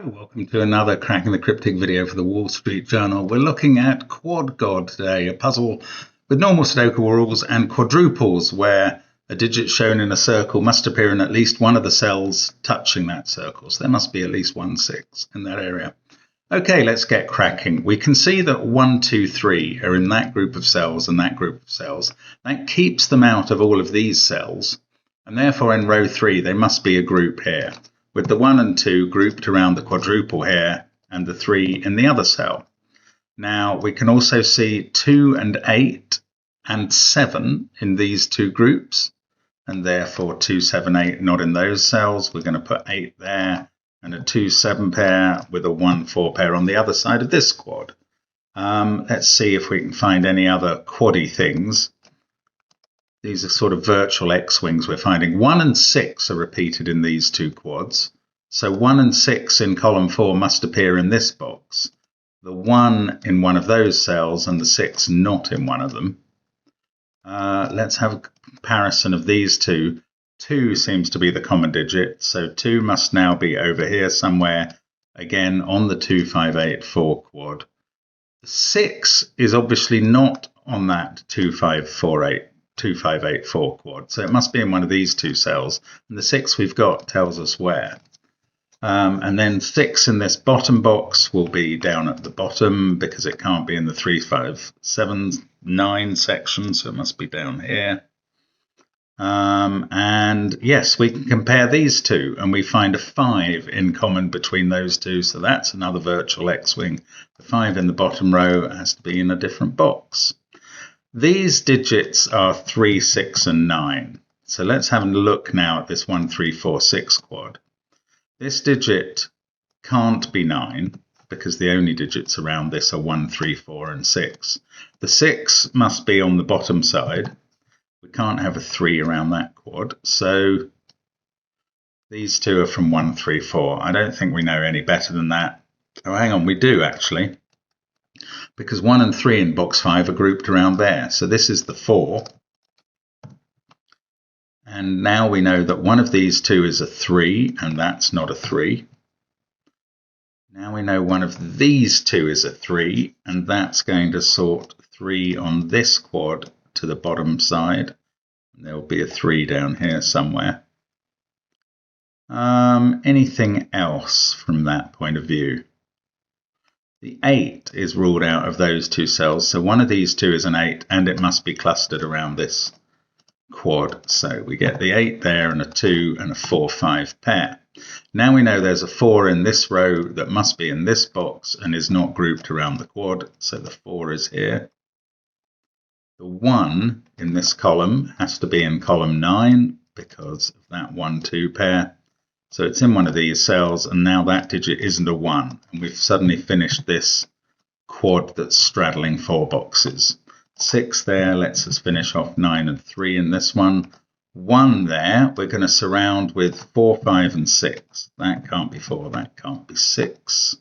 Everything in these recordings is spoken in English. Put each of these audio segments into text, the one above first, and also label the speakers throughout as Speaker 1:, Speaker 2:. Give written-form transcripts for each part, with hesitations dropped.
Speaker 1: Hello, welcome to another Cracking the Cryptic video for the Wall Street Journal. We're looking at Quad God today, a puzzle with normal sudoku rules and quadruples where a digit shown in a circle must appear in at least one of the cells touching that circle. So there must be at least 1 6 in that area. Okay, let's get cracking. We can see that 1, 2, 3 are in that group of cells and that group of cells. That keeps them out of all of these cells, and therefore in row 3 they must be a group here, with the 1 and 2 grouped around the quadruple here and the 3 in the other cell. Now we can also see 2 and 8 and 7 in these two groups, and therefore 2, 7, 8 not in those cells. We're going to put 8 there and a 2, 7 pair with a 1, 4 pair on the other side of this quad. Let's see if we can find any other quaddy things. These are sort of virtual X-wings we're finding. 1 and 6 are repeated in these two quads. So 1 and 6 in column 4 must appear in this box. The 1 in one of those cells and the 6 not in one of them. Let's have a comparison of these two. 2 seems to be the common digit, so 2 must now be over here somewhere, again on the 2, 5, 8, 4 quad. 6 is obviously not on that 2, 5, 4, 8. 2, 5, 8, 4 quad, so it must be in one of these two cells, and the 6 we've got tells us where. And then 6 in this bottom box will be down at the bottom because it can't be in the 3, 5, 7, 9 section, so it must be down here. And yes, we can compare these two and we find a 5 in common between those two, so that's another virtual X-wing. The 5 in the bottom row has to be in a different box. These digits are 3, 6 and 9. So let's have a look now at this 1, 3, 4, 6 quad. This digit can't be 9 because the only digits around this are 1, 3, 4 and 6. The 6 must be on the bottom side. We can't have a 3 around that quad. So these two are from 1, 3, 4. I don't think we know any better than that. Oh, hang on, we do actually, because 1 and 3 in box 5 are grouped around there. So this is the 4. And now we know that one of these two is a 3, and that's not a 3. Now we know one of these two is a 3, and that's going to sort 3 on this quad to the bottom side. And there will be a 3 down here somewhere. Anything else from that point of view? The 8 is ruled out of those two cells, so one of these two is an 8 and it must be clustered around this quad. So we get the 8 there and a 2 and a 4, 5 pair. Now we know there's a 4 in this row that must be in this box and is not grouped around the quad, so the 4 is here. The 1 in this column has to be in column 9 because of that 1, 2 pair. So it's in one of these cells, and now that digit isn't a 1. And we've suddenly finished this quad that's straddling 4 boxes. 6 there lets us finish off 9 and 3 in this one. 1 there, we're going to surround with 4, 5 and 6. That can't be 4, that can't be 6.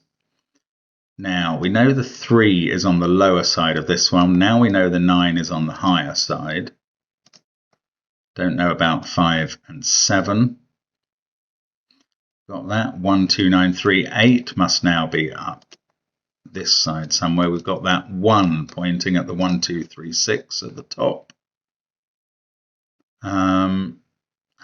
Speaker 1: Now we know the 3 is on the lower side of this one. Now we know the 9 is on the higher side. Don't know about 5 and 7. Got that. 1, 2, 9, 3, 8 must now be up this side somewhere. We've got that 1 pointing at the 1, 2, 3, 6 at the top. And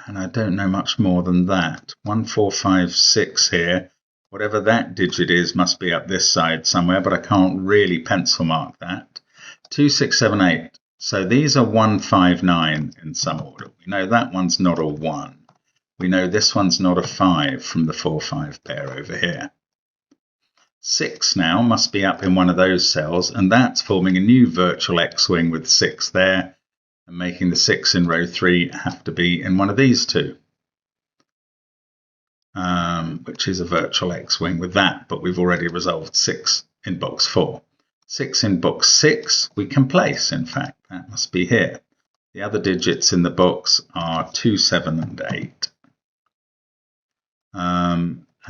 Speaker 1: I don't know much more than that. 1, 4, 5, 6 here. Whatever that digit is must be up this side somewhere, but I can't really pencil mark that. 2, 6, 7, 8. So these are 1, 5, 9 in some order. We know that one's not a 1. We know this one's not a 5 from the 4, 5 pair over here. 6 now must be up in one of those cells, and that's forming a new virtual X-wing with 6 there, and making the 6 in row 3 have to be in one of these two, which is a virtual X-wing with that, but we've already resolved 6 in box 4. 6 in box 6 we can place, in fact, that must be here. The other digits in the box are 2, 7 and 8.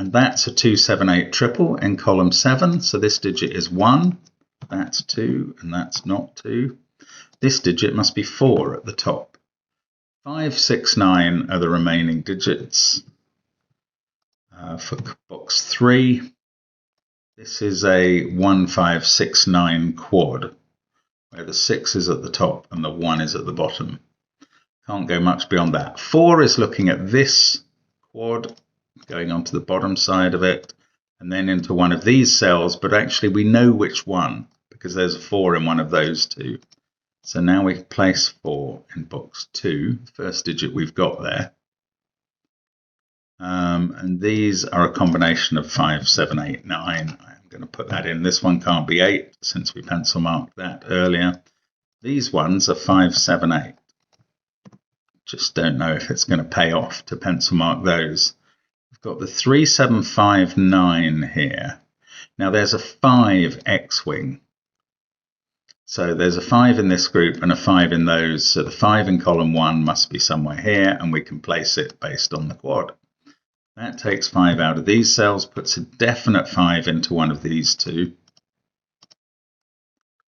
Speaker 1: And that's a 2, 7, 8 triple in column 7. So this digit is 1, that's 2, and that's not 2. This digit must be 4 at the top. 5, 6, 9 are the remaining digits. For box 3, this is a 1569 quad, where the 6 is at the top and the 1 is at the bottom. Can't go much beyond that. 4 is looking at this quad, going onto the bottom side of it, and then into one of these cells, but actually we know which one, because there's a 4 in one of those two. So now we place 4 in box 2, first digit we've got there. And these are a combination of 5, 7, 8, 9. I'm going to put that in. This one can't be 8 since we pencil marked that earlier. These ones are 5, 7, 8. Just don't know if it's going to pay off to pencil mark those. We've got the 3, 7, 5, 9 here. Now there's a 5 X-wing. So there's a 5 in this group and a 5 in those. So the 5 in column 1 must be somewhere here, and we can place it based on the quad. That takes 5 out of these cells, puts a definite 5 into one of these two.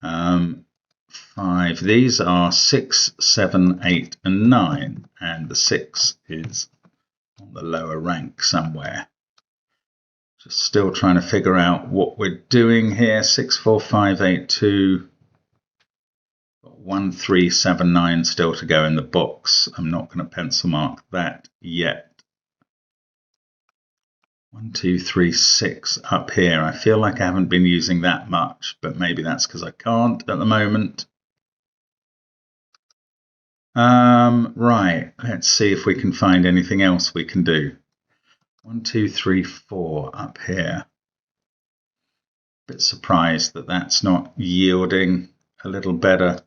Speaker 1: 5. These are 6, 7, 8, and 9. And the 6 is on the lower rank somewhere. Just still trying to figure out what we're doing here. 6, 4, 5, 8, 2. 1, 3, 7, 9 still to go in the box. I'm not going to pencil mark that yet. 1, 2, 3, 6 up here. I feel like I haven't been using that much, but maybe that's because I can't at the moment. Right, let's see if we can find anything else we can do. 1, 2, 3, 4 up here. Bit surprised that that's not yielding a little better.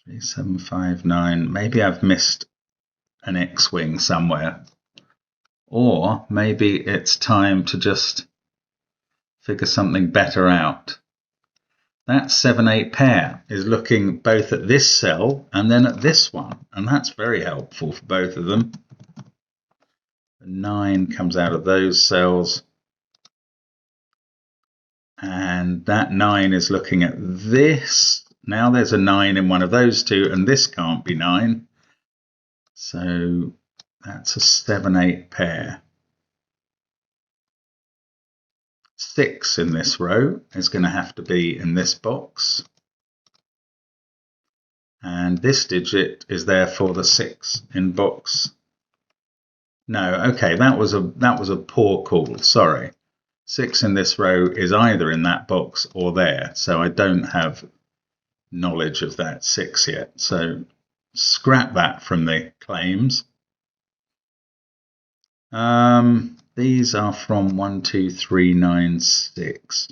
Speaker 1: 3, 7, 5, 9. Maybe I've missed an X-wing somewhere. Or maybe it's time to just figure something better out. That 7, 8 pair is looking both at this cell and then at this one. And that's very helpful for both of them. The 9 comes out of those cells. And that 9 is looking at this. Now there's a 9 in one of those two, and this can't be 9. So that's a 7, 8 pair. 6 in this row is going to have to be in this box. And this digit is therefore the 6 in box. No, okay, that was a poor call, sorry. 6 in this row is either in that box or there, so I don't have knowledge of that 6 yet. So scrap that from the claims. These are from 1, 2, 3, 9, 6.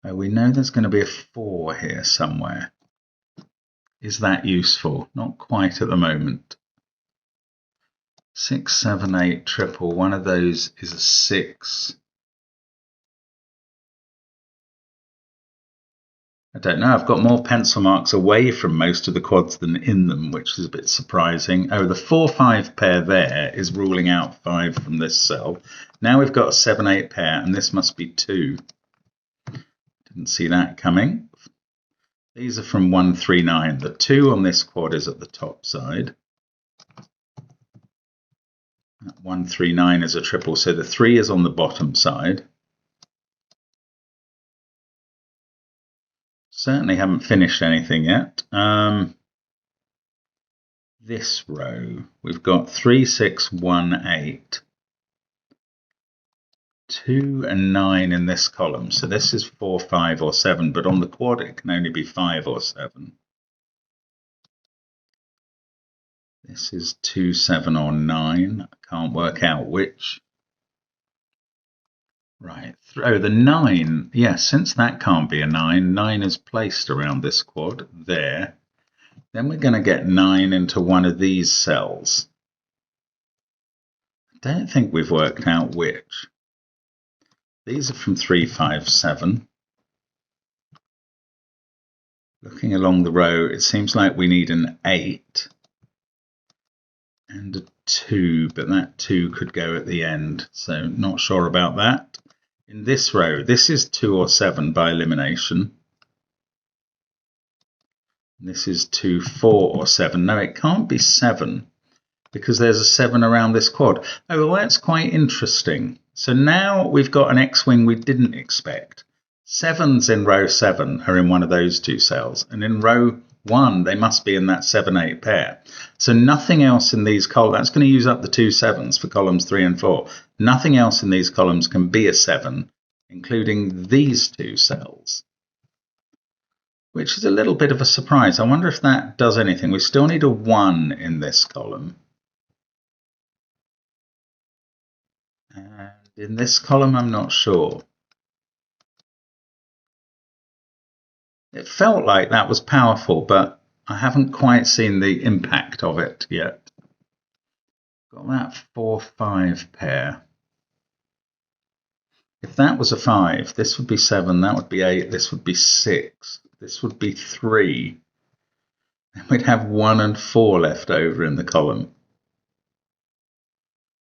Speaker 1: We know there's going to be a 4 here somewhere. Is that useful? Not quite at the moment. 6, 7, 8, triple. One of those is a 6. I don't know, I've got more pencil marks away from most of the quads than in them, which is a bit surprising. Oh, the 4, 5 pair there is ruling out 5 from this cell. Now we've got a 7, 8 pair, and this must be 2. Didn't see that coming. These are from 1, 3, 9. The 2 on this quad is at the top side. That 1, 3, 9 is a triple, so the 3 is on the bottom side. Certainly haven't finished anything yet. This row, we've got 3, 6, 1, 8. 2 and 9 in this column. So this is 4, 5, or 7, but on the quad it can only be 5 or 7. This is 2, 7, or 9. I can't work out which. Right, oh, the 9, yes, since that can't be a 9, 9 is placed around this quad, there. Then we're going to get 9 into one of these cells. I don't think we've worked out which. These are from 3, 5, 7. Looking along the row, it seems like we need an 8 and a 2, but that 2 could go at the end, so not sure about that. In this row, this is 2 or 7 by elimination. This is 2, 4, or 7. No, it can't be 7 because there's a 7 around this quad. Oh, well, that's quite interesting. So now we've got an X-wing we didn't expect. 7s in row 7 are in one of those two cells, and in row 1 they must be in that 7-8 pair. So nothing else in these columns, that's going to use up the 2 7s for columns 3 and 4. Nothing else in these columns can be a 7, including these two cells, which is a little bit of a surprise. I wonder if that does anything. We still need a 1 in this column. And in this column, I'm not sure. It felt like that was powerful, but I haven't quite seen the impact of it yet. Got that 4-5 pair. If that was a 5, this would be 7, that would be 8, this would be 6, this would be 3. And we'd have 1 and 4 left over in the column.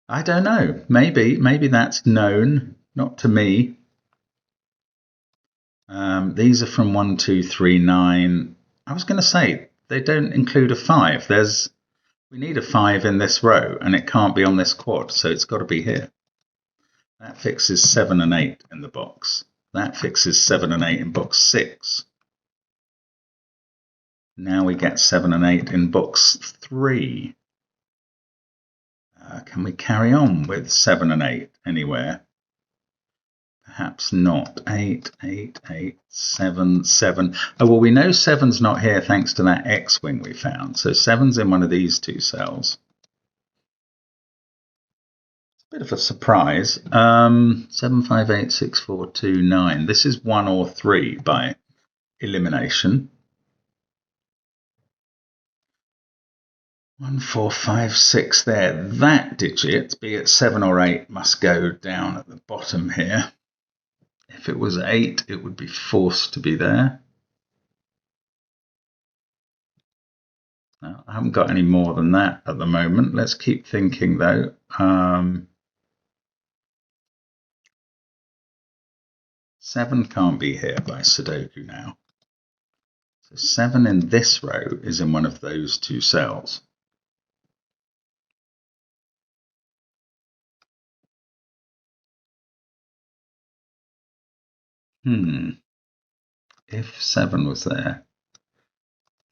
Speaker 1: I don't know. Maybe that's known, not to me. These are from 1, 2, 3, 9. I was going to say they don't include a 5. We need a 5 in this row, and it can't be on this quad, so it's got to be here. That fixes 7 and 8 in the box. That fixes 7 and 8 in box 6. Now we get 7 and 8 in box 3. Can we carry on with 7 and 8 anywhere? Perhaps not. 8, 8, 8, 7, 7. Oh, well, we know 7's not here thanks to that X-wing we found. So 7's in one of these two cells. It's a bit of a surprise. 7, 5, 8, 6, 4, 2, 9. This is 1 or 3 by elimination. 1, 4, 5, 6 there. That digit, be it 7 or 8, must go down at the bottom here. If it was 8, it would be forced to be there. No, I haven't got any more than that at the moment. Let's keep thinking though. 7 can't be here by Sudoku now. So 7 in this row is in one of those two cells. If 7 was there,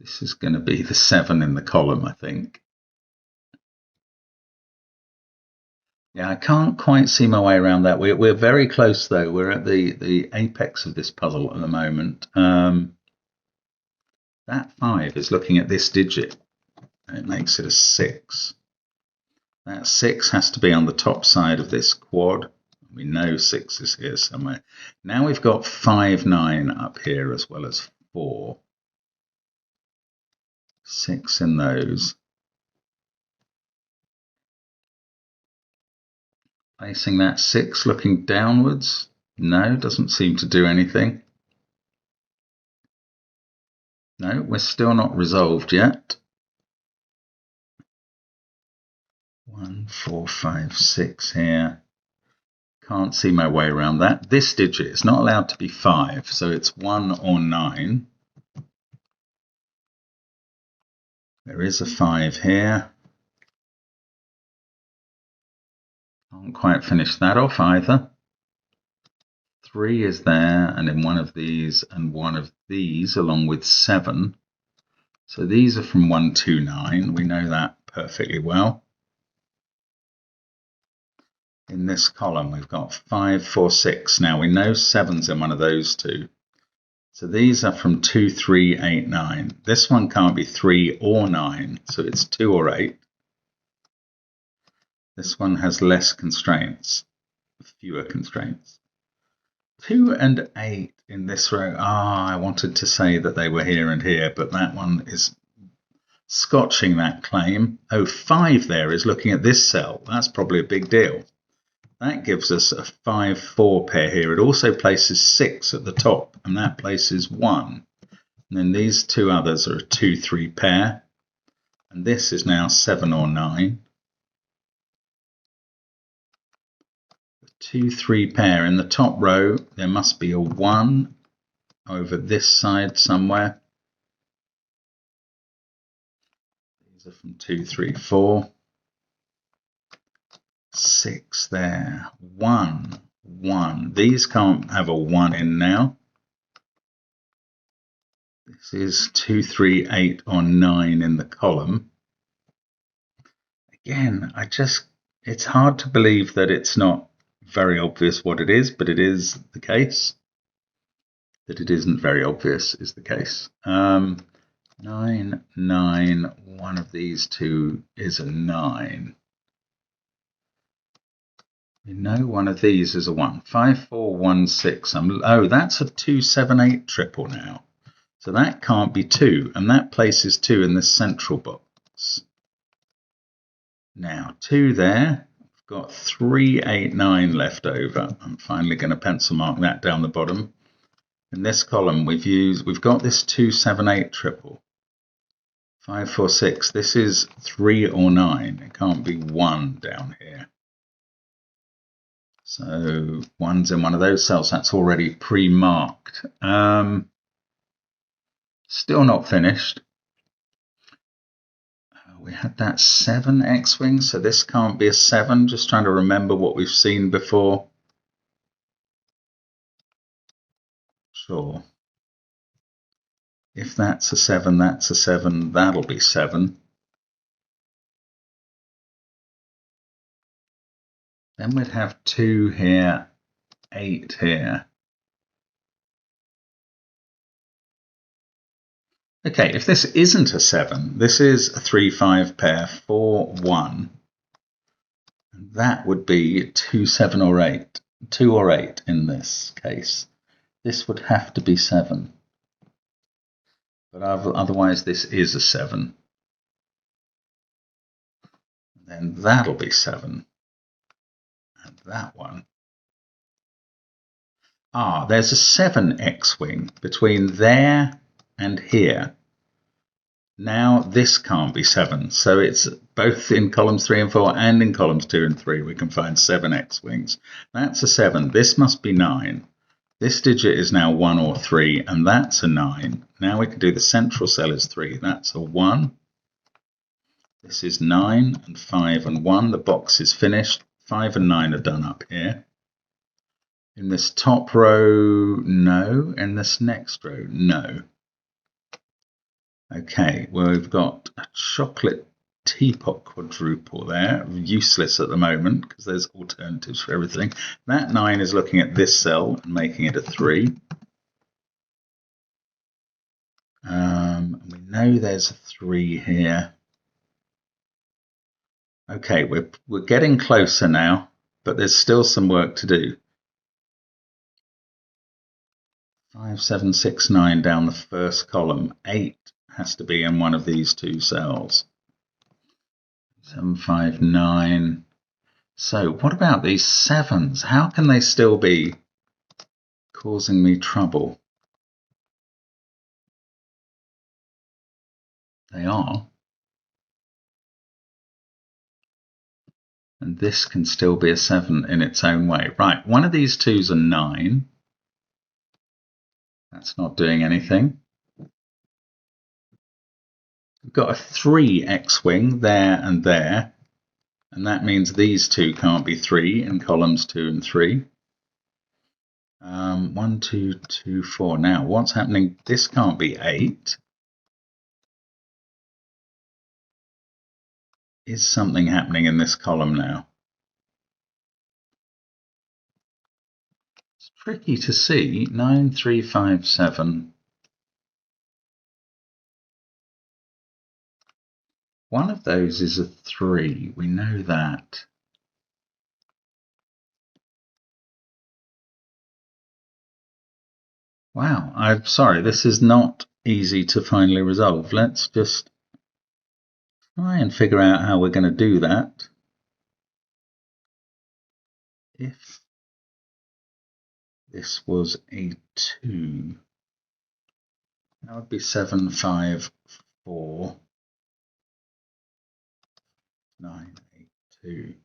Speaker 1: this is going to be the 7 in the column, I think. Yeah, I can't quite see my way around that. We're very close, though. We're at the apex of this puzzle at the moment. That 5 is looking at this digit, and it makes it a 6. That 6 has to be on the top side of this quad. We know 6 is here somewhere. Now we've got 5, 9 up here as well as 4. 6 in those. Placing that 6 looking downwards. No, doesn't seem to do anything. No, we're still not resolved yet. 1, 4, 5, 6 here. Can't see my way around that. This digit is not allowed to be 5, so it's 1 or 9. There is a 5 here. Can't quite finish that off either. 3 is there, and in one of these and one of these, along with 7. So these are from 1, 2, 9. We know that perfectly well. In this column, we've got 5, 4, 6. Now we know 7's in one of those two. So these are from 2, 3, 8, 9. This one can't be 3 or 9, so it's 2 or 8. This one has less constraints, fewer constraints. 2 and 8 in this row. I wanted to say that they were here and here, but that one is scotching that claim. 5 there is looking at this cell. That's probably a big deal. That gives us a 5, 4 pair here. It also places 6 at the top, and that places 1. And then these two others are a 2, 3 pair. And this is now 7 or 9. The 2, 3 pair in the top row, there must be a 1 over this side somewhere. These are from 2, 3, 4. 6 there. 1, 1. These can't have a 1 in now. This is 2, 3, 8, or 9 in the column. Again, it's hard to believe that it's not very obvious what it is, but it is the case. That it isn't very obvious is the case. 9, 9, one of these two is a 9. We know one of these is a 1. 5, 4, 1, 6. Oh, that's a 2, 7, 8 triple now. So that can't be 2, and that places 2 in this central box. Now, 2 there. I've got 3, 8, 9 left over. I'm finally going to pencil mark that down the bottom. In this column, we've got this 2, 7, 8 triple. 5, 4, 6. This is 3 or 9. It can't be 1 down here. So 1's in one of those cells. That's already pre-marked. Still not finished. We had that 7 X-wing, so this can't be a 7. Just trying to remember what we've seen before. Sure. If that's a 7, that's a 7. That'll be 7. Then we'd have 2 here, 8 here. Okay, if this isn't a 7, this is a 3, 5 pair, 4, 1. And that would be 2, 7, or 8. 2 or 8 in this case. This would have to be 7. But otherwise this is a 7. Then that'll be 7. And that one. Ah, there's a 7 X-wing between there and here. Now this can't be 7, so it's both in columns 3 and 4 and in columns 2 and 3 we can find 7 X-wings. That's a 7. This must be 9. This digit is now 1 or 3, and that's a 9. Now we can do the central cell is 3. That's a 1. This is 9 and 5 and 1. The box is finished. 5 and 9 are done up here. In this top row, no. In this next row, no. Okay, well, we've got a chocolate teapot quadruple there. Useless at the moment because there's alternatives for everything. That 9 is looking at this cell and making it a 3. We know there's a 3 here. Okay, we're getting closer now, but there's still some work to do. 5, 7, 6, 9 down the first column. 8 has to be in one of these two cells. 7, 5, 9. So what about these 7s? How can they still be causing me trouble? They are. And this can still be a 7 in its own way. Right, one of these 2's a 9. That's not doing anything. We've got a 3 X-wing there, and that means these 2 can't be 3 in columns 2 and 3. 1, 2, 2, 4. Now, what's happening? This can't be 8. Is something happening in this column now? It's tricky to see. 9, 3, 5, 7. One of those is a 3. We know that. Wow, I'm sorry, this is not easy to finally resolve. Let's just try and figure out how we're going to do that. If this was a 2, that would be 7, 5, 4, 9, 8, 2.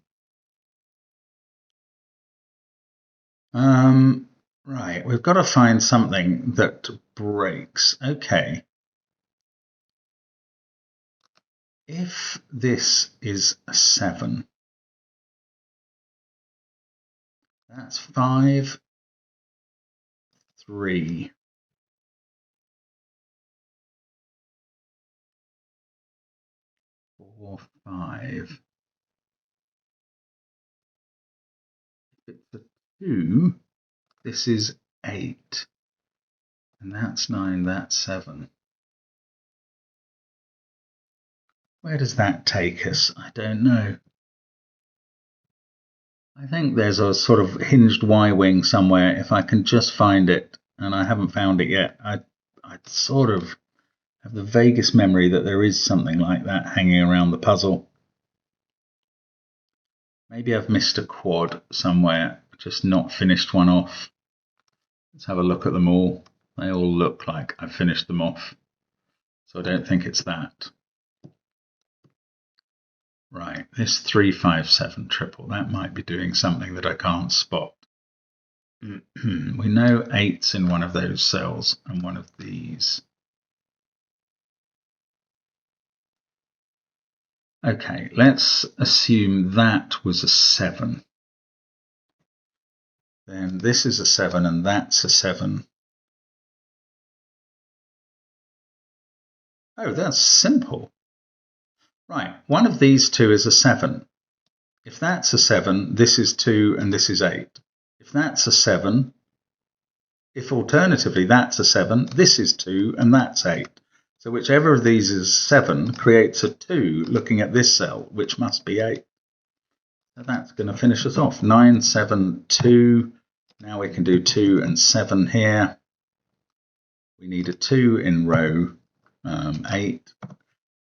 Speaker 1: Right, we've got to find something that breaks. Okay. If this is a 7, That's 5, 3. 4, 5. If it's a 2, this is 8. And that's 9, that's 7. Where does that take us? I don't know. I think there's a sort of hinged Y-wing somewhere, if I can just find it, and I haven't found it yet. I sort of have the vaguest memory that there is something like that hanging around the puzzle. Maybe I've missed a quad somewhere, just not finished one off. Let's have a look at them all. They all look like I've finished them off, so I don't think it's that. Right, this 3, 5, 7 triple, that might be doing something that I can't spot. We know 8's in one of those cells and one of these. Okay, let's assume that was a 7. Then this is a 7 and that's a 7. Oh, that's simple. Right, one of these two is a 7. If that's a 7, this is 2 and this is 8. If that's a 7, if alternatively that's a 7, this is 2 and that's 8. So whichever of these is 7 creates a 2 looking at this cell, which must be 8. So that's going to finish us off. 9, 7, 2. Now we can do 2 and 7 here. We need a 2 in row 8.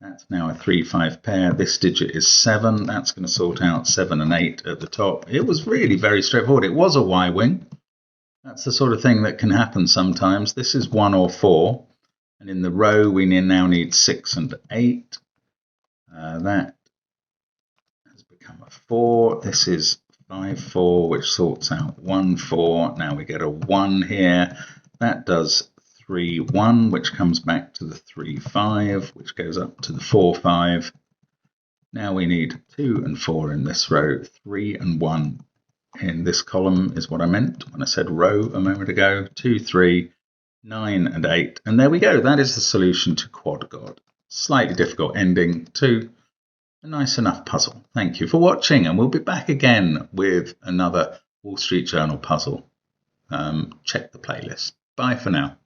Speaker 1: That's now a 3, 5 pair. This digit is 7. That's going to sort out 7 and 8 at the top. It was really very straightforward. It was a Y-wing. That's the sort of thing that can happen sometimes. This is 1 or 4. And in the row, we now need 6 and 8. That has become a 4. This is 5, 4, which sorts out 1, 4. Now we get a 1 here. That does 3, 1, which comes back to the 3, 5, which goes up to the 4, 5. Now we need 2 and 4 in this row. 3 and 1 in this column is what I meant when I said row a moment ago. 2, 3, 9 and 8. And there we go. That is the solution to Quad God. Slightly difficult ending to a nice enough puzzle. Thank you for watching, and we'll be back again with another Wall Street Journal puzzle. Check the playlist. Bye for now.